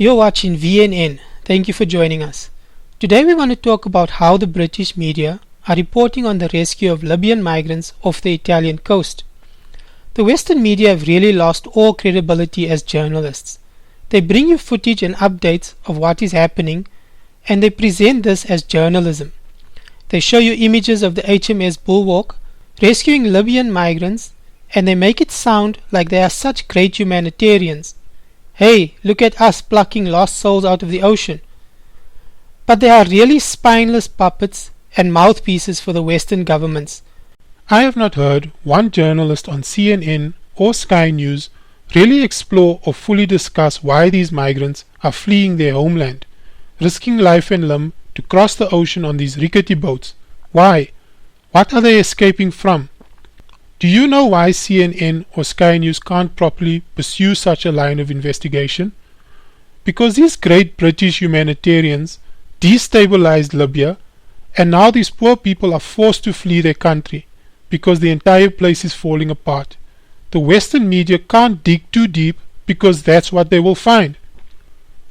You're watching VNN. Thank you for joining us. Today we want to talk about how the British media are reporting on the rescue of Libyan migrants off the Italian coast. The Western media have really lost all credibility as journalists. They bring you footage and updates of what is happening, and they present this as journalism. They show you images of the HMS Bulwark rescuing Libyan migrants, and they make it sound like they are such great humanitarians. Hey, look at us plucking lost souls out of the ocean. But they are really spineless puppets and mouthpieces for the Western governments. I have not heard one journalist on CNN or Sky News really explore or fully discuss why these migrants are fleeing their homeland, risking life and limb to cross the ocean on these rickety boats. Why? What are they escaping from? Do you know why CNN or Sky News can't properly pursue such a line of investigation? Because these great British humanitarians destabilized Libya, and now these poor people are forced to flee their country because the entire place is falling apart. The Western media can't dig too deep because that's what they will find.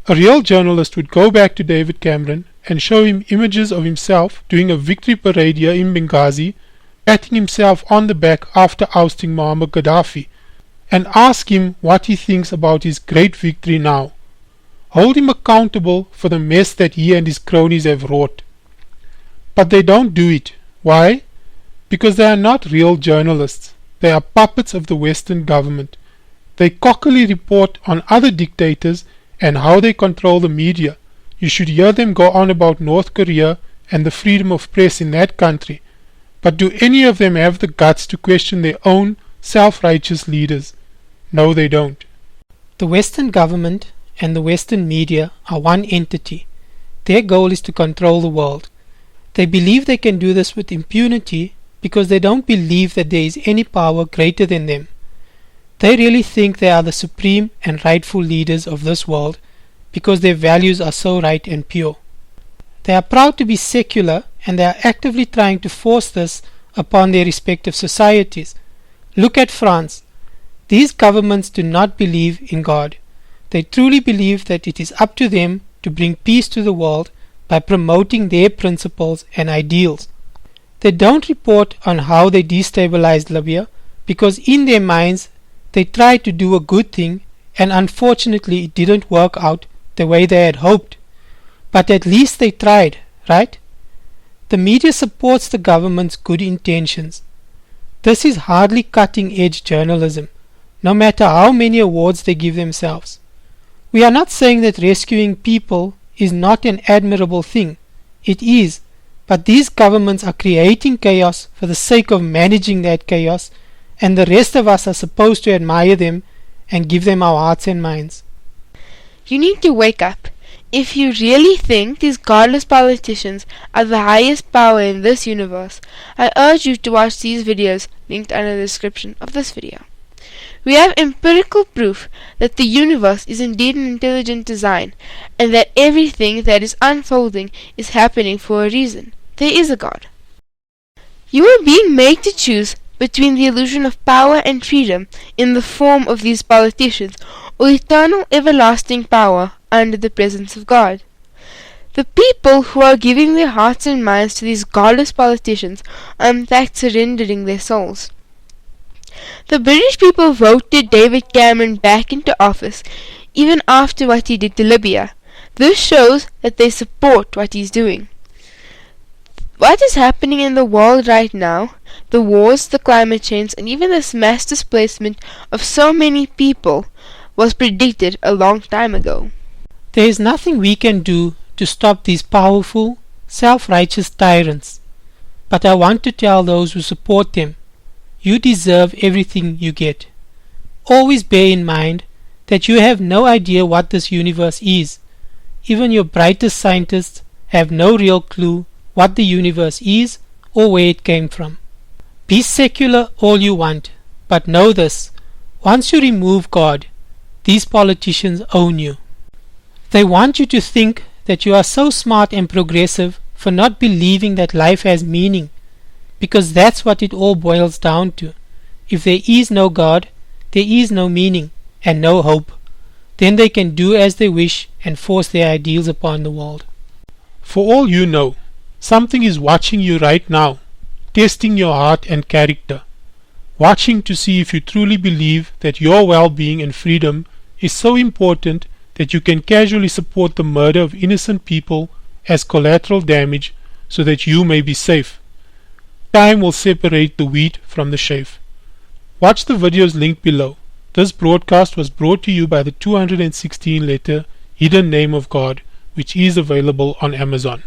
A real journalist would go back to David Cameron and show him images of himself doing a victory parade here in Benghazi, patting himself on the back after ousting Al-Gaddafi, and ask him what he thinks about his great victory now. Hold him accountable for the mess that he and his cronies have wrought. But they don't do it. Why? Because they are not real journalists. They are puppets of the Western government. They cockily report on other dictators and how they control the media. You should hear them go on about North Korea and the freedom of press in that country. But do any of them have the guts to question their own self-righteous leaders? No, they don't. The Western government and the Western media are one entity. Their goal is to control the world. They believe they can do this with impunity because they don't believe that there is any power greater than them. They really think they are the supreme and rightful leaders of this world because their values are so right and pure. They are proud to be secular, and they are actively trying to force this upon their respective societies. Look at France. These governments do not believe in God. They truly believe that it is up to them to bring peace to the world by promoting their principles and ideals. They don't report on how they destabilized Libya because in their minds they tried to do a good thing, and unfortunately it didn't work out the way they had hoped. But at least they tried, right? The media supports the government's good intentions. This is hardly cutting-edge journalism, no matter how many awards they give themselves. We are not saying that rescuing people is not an admirable thing. It is, but these governments are creating chaos for the sake of managing that chaos, and the rest of us are supposed to admire them and give them our hearts and minds. You need to wake up. If you really think these godless politicians are the highest power in this universe, I urge you to watch these videos linked under the description of this video. We have empirical proof that the universe is indeed an intelligent design, and that everything that is unfolding is happening for a reason. There is a God. You are being made to choose between the illusion of power and freedom in the form of these politicians, or eternal everlasting power under the presence of God. The people who are giving their hearts and minds to these godless politicians are in fact surrendering their souls. The British people voted David Cameron back into office even after what he did to Libya. This shows that they support what he's doing. What is happening in the world right now, the wars, the climate change, and even this mass displacement of so many people, was predicted a long time ago. There is nothing we can do to stop these powerful, self-righteous tyrants. But I want to tell those who support them, you deserve everything you get. Always bear in mind that you have no idea what this universe is. Even your brightest scientists have no real clue what the universe is or where it came from. Be secular all you want, but know this: once you remove God, these politicians own you. They want you to think that you are so smart and progressive for not believing that life has meaning, because that's what it all boils down to. If there is no God, there is no meaning and no hope. Then they can do as they wish and force their ideals upon the world. For all you know, something is watching you right now, testing your heart and character, watching to see if you truly believe that your well-being and freedom is so important that you can casually support the murder of innocent people as collateral damage so that you may be safe. Time will separate the wheat from the chaff. Watch the videos linked below. This broadcast was brought to you by the 216 letter Hidden Name of God, which is available on Amazon.